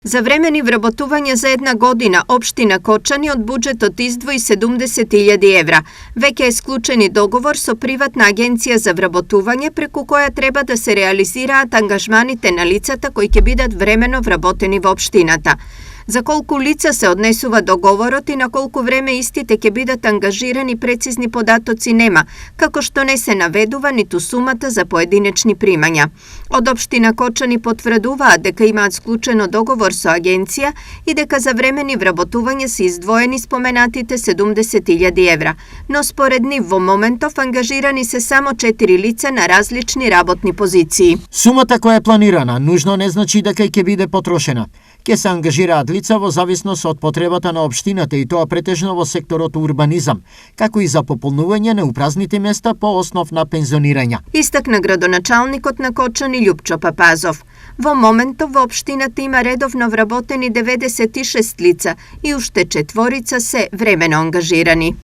За времени вработување за една година, општина Кочани од буџетот издвои 70.000 евра. Веќе е склучени договор со приватна агенција за вработување преку која треба да се реализираат ангажманите на лицата кои ќе бидат времено вработени во општината. За колку лица се однесува договорот и на колку време истите ќе бидат ангажирани прецизни податоци нема, како што не се наведува ниту сумата за поединечни примања. Од општина Кочани потврдуваат дека имаат склучено договор со агенција и дека за времени вработување се издвоени споменатите 70.000 евра, но според нив во моментов ангажирани се само 4 лица на различни работни позиции. Сумата која е планирана нужно не значи дека ќе биде потрошена. Ќе се ангажираат лица во зависност од потребата на општината и тоа претежно во секторот урбанизам, како и за пополнување на упразните места по основ на пензионирање. Истакна градоначалникот на Кочани Љупчо Папазов. Во моментов во општината има редовно вработени 96 лица и уште 4 се времено ангажирани.